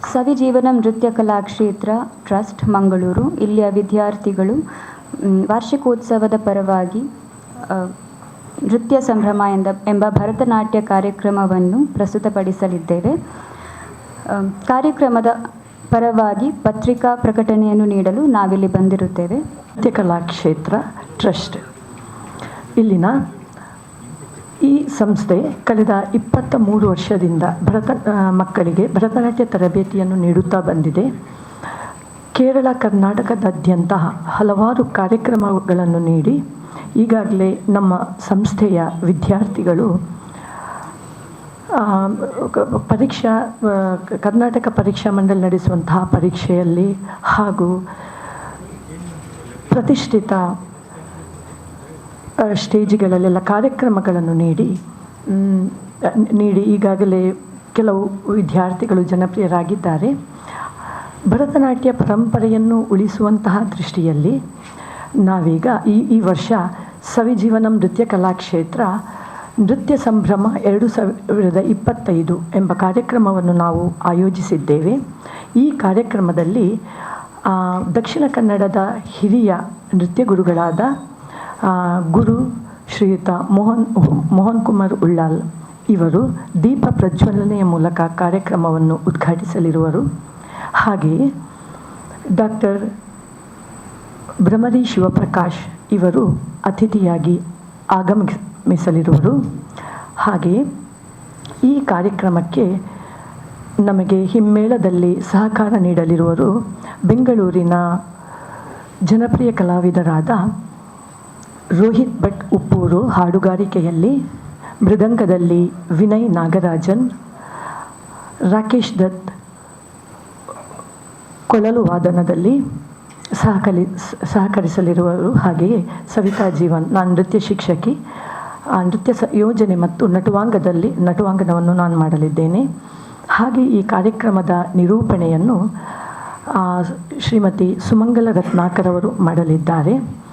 ಸವಿಜೀವನಂ ನೃತ್ಯ ಕಲಾಕ್ಷೇತ್ರ ಟ್ರಸ್ಟ್ ಮಂಗಳೂರು ಇಲ್ಲಿಯ ವಿದ್ಯಾರ್ಥಿಗಳು ವಾರ್ಷಿಕೋತ್ಸವದ ಪರವಾಗಿ ನೃತ್ಯ ಸಂಭ್ರಮ ಎಂಬ ಭರತನಾಟ್ಯ ಕಾರ್ಯಕ್ರಮವನ್ನು ಪ್ರಸ್ತುತಪಡಿಸಲಿದ್ದೇವೆ. ಕಾರ್ಯಕ್ರಮದ ಪರವಾಗಿ ಪತ್ರಿಕಾ ಪ್ರಕಟಣೆಯನ್ನು ನೀಡಲು ನಾವಿಲ್ಲಿ ಬಂದಿರುತ್ತೇವೆ. ನೃತ್ಯ ಕಲಾಕ್ಷೇತ್ರ ಟ್ರಸ್ಟ್ ಇಲ್ಲಿನ ಈ ಸಂಸ್ಥೆ ಕಳೆದ 23 ವರ್ಷದಿಂದ ಮಕ್ಕಳಿಗೆ ಭರತನಾಟ್ಯ ತರಬೇತಿಯನ್ನು ನೀಡುತ್ತಾ ಬಂದಿದೆ. ಕೇರಳ, ಕರ್ನಾಟಕದಾದ್ಯಂತ ಹಲವಾರು ಕಾರ್ಯಕ್ರಮಗಳನ್ನು ನೀಡಿ ಈಗಾಗಲೇ ನಮ್ಮ ಸಂಸ್ಥೆಯ ವಿದ್ಯಾರ್ಥಿಗಳು ಕರ್ನಾಟಕ ಪರೀಕ್ಷಾ ಮಂಡಳಿ ನಡೆಸುವಂತಹ ಪರೀಕ್ಷೆಯಲ್ಲಿ ಹಾಗೂ ಪ್ರತಿಷ್ಠಿತ ಸ್ಟೇಜ್ಗಳಲ್ಲೆಲ್ಲ ಕಾರ್ಯಕ್ರಮಗಳನ್ನು ನೀಡಿ ಈಗಾಗಲೇ ಕೆಲವು ವಿದ್ಯಾರ್ಥಿಗಳು ಜನಪ್ರಿಯರಾಗಿದ್ದಾರೆ. ಭರತನಾಟ್ಯ ಪರಂಪರೆಯನ್ನು ಉಳಿಸುವಂತಹ ದೃಷ್ಟಿಯಲ್ಲಿ ನಾವೀಗ ಈ ವರ್ಷ ಸವಿಜೀವನಂ ನೃತ್ಯ ಕಲಾಕ್ಷೇತ್ರ ನೃತ್ಯ ಸಂಭ್ರಮ 2025 ಎಂಬ ಕಾರ್ಯಕ್ರಮವನ್ನು ನಾವು ಆಯೋಜಿಸಿದ್ದೇವೆ. ಈ ಕಾರ್ಯಕ್ರಮದಲ್ಲಿ ದಕ್ಷಿಣ ಕನ್ನಡದ ಹಿರಿಯ ನೃತ್ಯ ಗುರುಗಳಾದ ಗುರು ಶ್ರೀಯುತ ಮೋಹನ್ ಕುಮಾರ್ ಉಳ್ಳಾಲ್ ಇವರು ದೀಪ ಪ್ರಜ್ವಲನೆಯ ಮೂಲಕ ಕಾರ್ಯಕ್ರಮವನ್ನು ಉದ್ಘಾಟಿಸಲಿರುವರು. ಹಾಗೆಯೇ ಡಾಕ್ಟರ್ ಭ್ರಮರಿ ಶಿವಪ್ರಕಾಶ್ ಇವರು ಅತಿಥಿಯಾಗಿ ಆಗಮಿಸಲಿರುವರು. ಹಾಗೆಯೇ ಈ ಕಾರ್ಯಕ್ರಮಕ್ಕೆ ನಮಗೆ ಹಿಮ್ಮೇಳದಲ್ಲಿ ಸಹಕಾರ ನೀಡಲಿರುವರು ಬೆಂಗಳೂರಿನ ಜನಪ್ರಿಯ ಕಲಾವಿದರಾದ ರೋಹಿತ್ ಭಟ್ ಉಪ್ಪೂರು ಹಾಡುಗಾರಿಕೆಯಲ್ಲಿ, ಮೃದಂಗದಲ್ಲಿ ವಿನಯ್ ನಾಗರಾಜನ್, ರಾಕೇಶ್ ದತ್ ಕೊಳಲು ವಾದನದಲ್ಲಿ ಸಹಕರಿಸಲಿರುವರು. ಹಾಗೆಯೇ ಸವಿತಾ ಜೀವನ್, ನಾನು ನೃತ್ಯ ಶಿಕ್ಷಕಿ, ನೃತ್ಯ ಯೋಜನೆ ಮತ್ತು ನಟವಾಂಗನವನ್ನು ನಾನು ಮಾಡಲಿದ್ದೇನೆ. ಹಾಗೆ ಈ ಕಾರ್ಯಕ್ರಮದ ನಿರೂಪಣೆಯನ್ನು ಶ್ರೀಮತಿ ಸುಮಂಗಲ ರತ್ನಾಕರ್ ಅವರು ಮಾಡಲಿದ್ದಾರೆ.